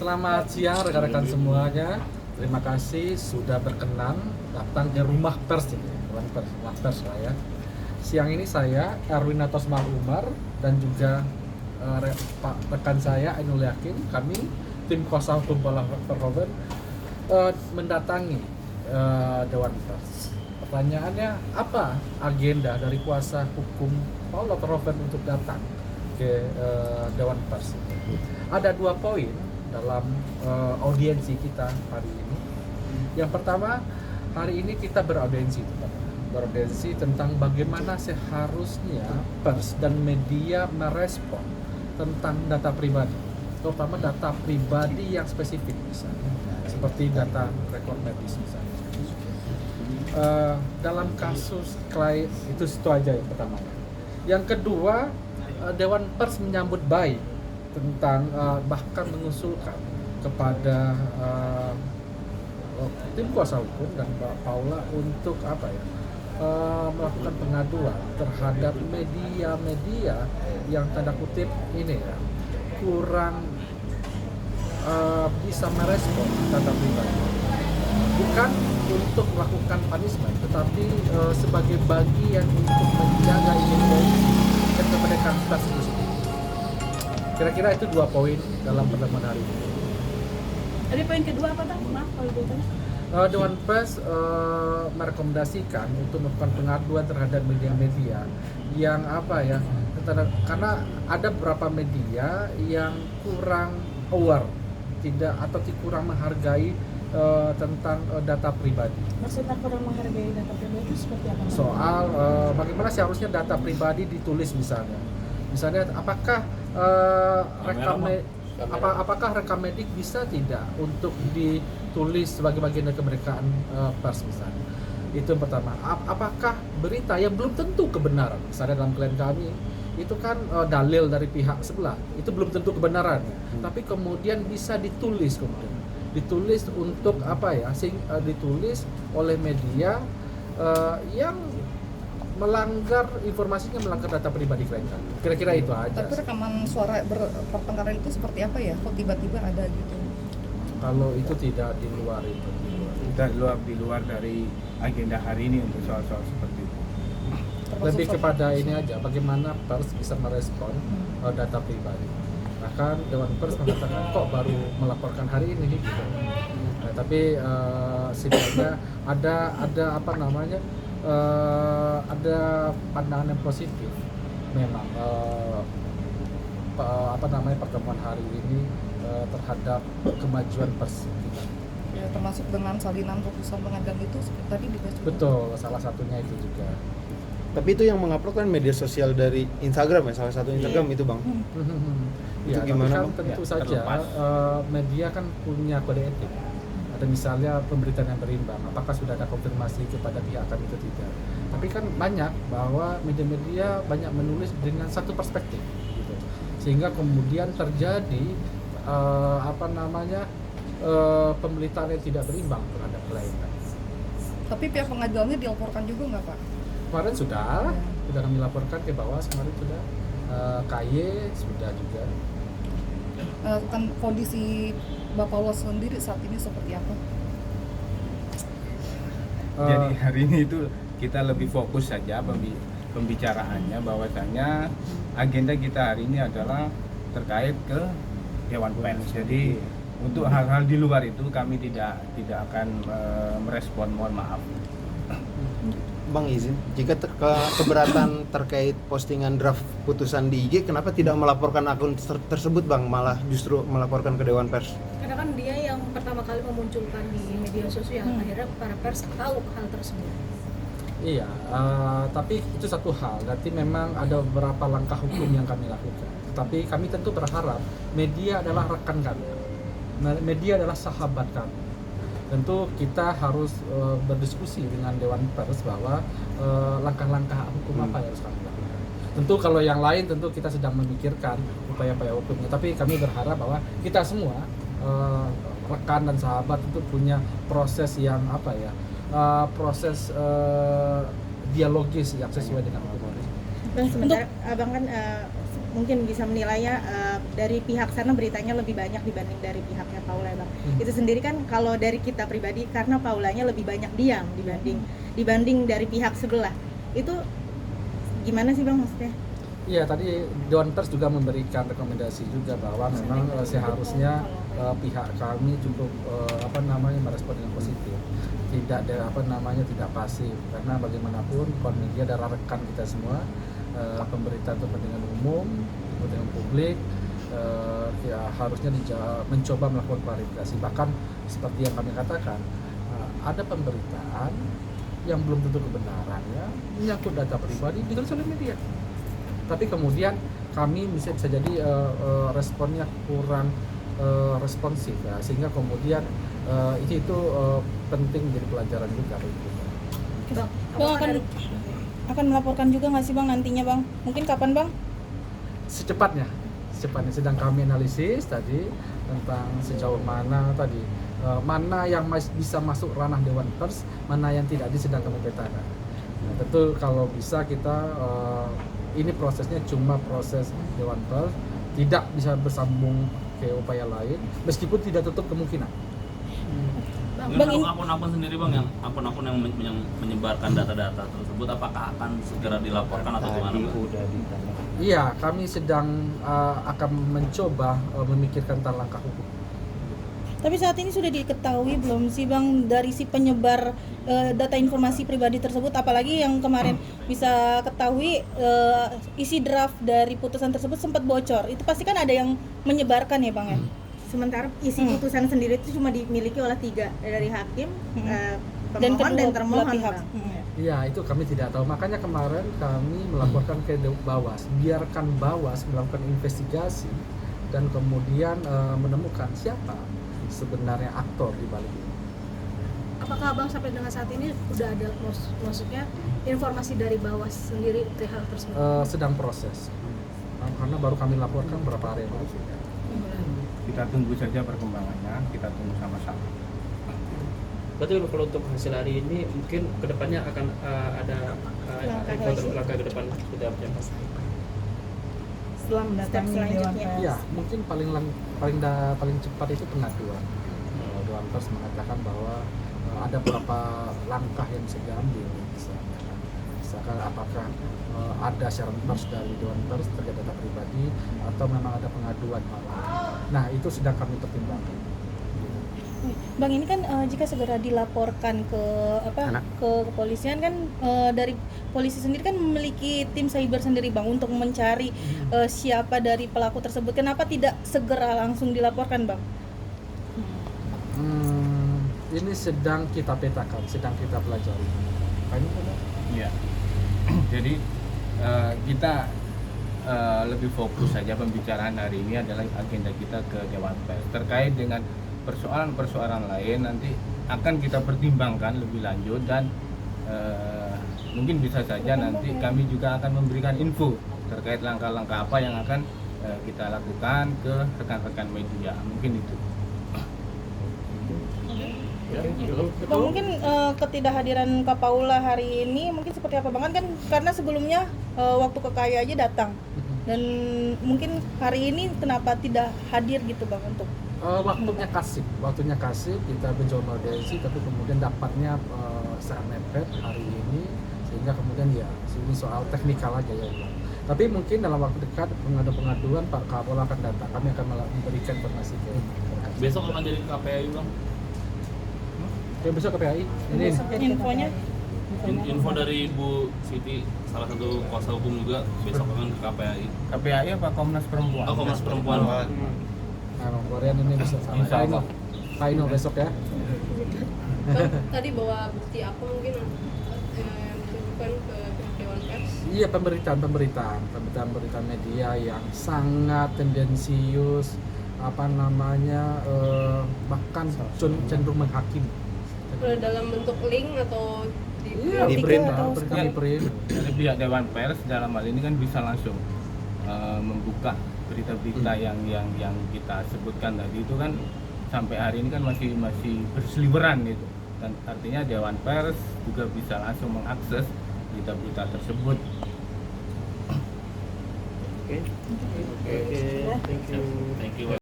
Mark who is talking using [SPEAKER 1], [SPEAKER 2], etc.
[SPEAKER 1] Selamat siang rekan-rekan semuanya. Terima kasih sudah berkenan datang ke rumah pers ini, rumah pers lah ya. Siang ini saya Erwin Atosmar Umar dan juga rekan saya Ainul Yakin, kami tim kuasa hukum Paula Verhoeven mendatangi Dewan Pers. Pertanyaannya, apa agenda dari kuasa hukum Paula Verhoeven untuk datang ke Dewan Pers? Ada 2 poin dalam audiensi kita hari ini. Yang pertama, hari ini kita beraudiensi tentang bagaimana seharusnya pers dan media merespon tentang data pribadi, terutama data pribadi yang spesifik misalnya, seperti data rekor medis misalnya. Dalam kasus klien itu aja yang pertama. Yang kedua, Dewan Pers menyambut baik tentang bahkan mengusulkan kepada tim kuasa hukum dan Mbak Paula untuk melakukan pengaduan terhadap media-media yang tanda kutip ini ya kurang bisa merespon data pribadi, bukan untuk melakukan punishment, tetapi sebagai bagian untuk menjaga independensi dan kemerdekaan pers itu sendiri. Kira-kira itu 2 poin dalam pertemuan hari ini.
[SPEAKER 2] Tadi poin kedua apa Bang? Maaf kalau ditanya.
[SPEAKER 1] Dewan Pers merekomendasikan untuk melakukan pengaduan terhadap media-media yang karena ada beberapa media yang kurang aware, kurang menghargai tentang data pribadi.
[SPEAKER 2] Maksudnya kurang menghargai data pribadi itu seperti apa?
[SPEAKER 1] Soal bagaimana seharusnya data pribadi ditulis misalnya apakah apakah rekam medik bisa tidak untuk ditulis sebagai bagian dari kemerdekaan pers misalnya. Itu yang pertama. Apakah berita yang belum tentu kebenaran, misalnya dalam klien kami itu kan dalil dari pihak sebelah, itu belum tentu kebenaran, tapi kemudian bisa ditulis untuk ditulis oleh media yang informasinya melanggar data pribadi klien kami. Kira-kira itu aja.
[SPEAKER 3] Tapi rekaman suara pertengkaran itu seperti apa ya? Kok tiba-tiba ada gitu?
[SPEAKER 1] Kalau itu tidak di luar itu.
[SPEAKER 4] Di luar dari agenda hari ini untuk soal-soal seperti itu.
[SPEAKER 1] Lebih kepada ini aja, bagaimana pers bisa merespon data pribadi. Bahkan Dewan Pers mengatakan kok baru melaporkan hari ini gitu. Nah, tapi setidaknya ada pandangan yang positif memang pertemuan hari ini terhadap kemajuan pers kita.
[SPEAKER 3] Ya, termasuk dengan salinan putusan pengadilan itu seperti tadi dikasih.
[SPEAKER 1] Betul, salah satunya itu juga.
[SPEAKER 5] Tapi itu yang mengupload kan media sosial dari Instagram ya, salah satu Instagram itu Bang.
[SPEAKER 1] Ya,
[SPEAKER 5] Itu gimana,
[SPEAKER 1] kan
[SPEAKER 5] Bang?
[SPEAKER 1] tentu
[SPEAKER 4] Ya,
[SPEAKER 1] saja
[SPEAKER 4] terlepas.
[SPEAKER 1] media kan punya kode etik. Ada misalnya pemberitaan yang berimbang, apakah sudah ada konfirmasi kepada pihak kami itu tidak. Tapi kan banyak bahwa media-media banyak menulis dengan satu perspektif gitu. Sehingga kemudian terjadi pemberitaan yang tidak berimbang terhadap klien.
[SPEAKER 3] Tapi pihak pengadilannya dilaporkan juga nggak Pak?
[SPEAKER 1] Kemarin sudah kami laporkan ke bawah, kemarin sudah KY sudah juga.
[SPEAKER 3] Kan kondisi Bapak Paula sendiri saat ini seperti apa?
[SPEAKER 4] Jadi hari ini itu kita lebih fokus saja pembicaraannya, bahwasanya agenda kita hari ini adalah terkait ke Dewan Pers. Jadi untuk hal-hal di luar itu kami tidak akan merespon, mohon maaf.
[SPEAKER 5] Bang izin, jika keberatan terkait postingan draft putusan di IG, kenapa tidak melaporkan akun tersebut Bang, malah justru melaporkan ke Dewan Pers?
[SPEAKER 2] Karena kan dia yang pertama kali memunculkan di media sosial, akhirnya para pers tahu hal tersebut.
[SPEAKER 1] Iya, tapi itu satu hal. Berarti memang ada beberapa langkah hukum yang kami lakukan. Tetapi kami tentu berharap media adalah rekan kami, media adalah sahabat kami. Tentu kita harus berdiskusi dengan Dewan Pers bahwa langkah-langkah hukum apa yang harus kami lakukan. Tentu kalau yang lain tentu kita sedang memikirkan upaya-upaya hukumnya. Tapi kami berharap bahwa kita semua rekan dan sahabat itu punya proses yang dialogis yang sesuai dengan hukum.
[SPEAKER 6] Dan sementara abang kan mungkin bisa menilainya dari pihak sana beritanya lebih banyak dibanding dari pihaknya Paula ya Bang. Itu sendiri kan kalau dari kita pribadi karena Paulanya lebih banyak diam dibanding dari pihak sebelah. Itu gimana sih Bang maksudnya?
[SPEAKER 1] Iya, tadi Dewan Pers juga memberikan rekomendasi juga bahwa memang seharusnya pihak kami cukup merespon dengan positif, tidak tidak pasif, karena bagaimanapun kon media adalah rekan kita semua, pemberitaan untuk kepentingan umum, kepentingan publik, ya harusnya mencoba melakukan klarifikasi. Bahkan seperti yang kami katakan, ada pemberitaan yang belum tentu kebenaran ya, menyangkut data pribadi ditulis oleh media. Tapi kemudian kami bisa jadi responnya kurang responsif ya, sehingga kemudian itu penting menjadi pelajaran juga.
[SPEAKER 6] Bang akan melaporkan juga nggak sih Bang nantinya Bang? Mungkin kapan Bang?
[SPEAKER 1] Secepatnya sedang kami analisis tadi tentang sejauh mana tadi mana yang bisa masuk ranah Dewan Pers, mana yang tidak, sedang kami petakan. Nah, tentu kalau bisa kita ini prosesnya cuma proses Dewan Pers, tidak bisa bersambung ke upaya lain, meskipun tidak tutup kemungkinan.
[SPEAKER 7] Dengan akun-akun sendiri Bang, yang akun-akun yang menyebarkan data-data tersebut, apakah akan segera dilaporkan atau gimana Bang?
[SPEAKER 1] Iya, kami sedang akan mencoba memikirkan tentang langkah hukum.
[SPEAKER 6] Tapi saat ini sudah diketahui belum sih Bang dari si penyebar data informasi pribadi tersebut, apalagi yang kemarin bisa ketahui isi draft dari putusan tersebut sempat bocor. Itu pasti kan ada yang menyebarkan ya Bang ya. Sementara isi putusan sendiri itu cuma dimiliki oleh 3 dari hakim, pemohon dan termohon Bang.
[SPEAKER 1] Iya, itu kami tidak tahu. Makanya kemarin kami melaporkan ke Bawas, biarkan Bawas melakukan investigasi dan kemudian menemukan siapa sebenarnya aktor di balik ini.
[SPEAKER 2] Apakah Abang sampai dengan saat ini udah ada maksudnya informasi dari Bawas sendiri hal tersebut?
[SPEAKER 1] Sedang proses, karena baru kami laporkan beberapa hari yang lalu.
[SPEAKER 4] Kita tunggu saja perkembangannya, kita tunggu sama-sama.
[SPEAKER 8] Berarti kalau untuk hasil hari ini mungkin kedepannya akan ada langkah ke depan sudah pasti.
[SPEAKER 6] Setelah mendatangi Dewan Pers.
[SPEAKER 1] Ya, mungkin paling cepat itu pengaduan. Dewan Pers mengatakan bahwa ada beberapa langkah yang bisa diambil, misalkan apakah ada siaran pers dari Dewan Pers terkait data pribadi atau memang ada pengaduan malah. Nah, itu sedang kami pertimbangkan.
[SPEAKER 6] Bang, ini kan jika segera dilaporkan ke kepolisian kan dari polisi sendiri kan memiliki tim cyber sendiri Bang untuk mencari siapa dari pelaku tersebut. Kenapa tidak segera langsung dilaporkan Bang?
[SPEAKER 1] Ini sedang kita petakan, sedang kita pelajari.
[SPEAKER 4] Iya. Jadi kita lebih fokus saja pembicaraan hari ini adalah agenda kita ke Dewan Pers terkait dengan persoalan-persoalan lain nanti akan kita pertimbangkan lebih lanjut dan mungkin bisa saja nanti kami juga akan memberikan info terkait langkah-langkah apa yang akan kita lakukan ke rekan-rekan media, mungkin itu.
[SPEAKER 6] Bang, mungkin ketidakhadiran Kak Paula hari ini mungkin seperti apa Bang? Kan karena sebelumnya waktu ke KAI aja datang dan mungkin hari ini kenapa tidak hadir gitu Bang untuk
[SPEAKER 1] waktunya kasih kita mencoba audiensi, tapi kemudian dapatnya sangat mepet hari ini, sehingga kemudian ya ini soal teknikal aja ya Bang. Tapi mungkin dalam waktu dekat pengaduan Pak Kapolda akan datang, kami akan memberikan informasi ke
[SPEAKER 7] Besok akan jadi KPI Bang?
[SPEAKER 1] Ya, besok KPI. Ini
[SPEAKER 6] infonya?
[SPEAKER 7] Info dari Ibu Siti, salah satu kuasa hukum juga, besok akan ke KPI.
[SPEAKER 4] KPI apa Komnas Perempuan?
[SPEAKER 7] Oh, Komnas Perempuan.
[SPEAKER 1] Korean ini bisa sama Kaino besok ya.
[SPEAKER 9] Tadi bawa bukti apa mungkin ditujukan ke Dewan Pers?
[SPEAKER 1] Iya, pemberitaan media yang sangat tendensius, bahkan cenderung menghakimi.
[SPEAKER 9] Dalam bentuk link atau
[SPEAKER 5] di print
[SPEAKER 4] Dari pihak Dewan Pers dalam hal ini kan bisa langsung membuka berita-berita yang kita sebutkan tadi itu kan sampai hari ini kan masih berseliweran gitu, dan artinya Dewan Pers juga bisa langsung mengakses berita-berita tersebut.
[SPEAKER 8] Oke, thank you.
[SPEAKER 7] Thank you.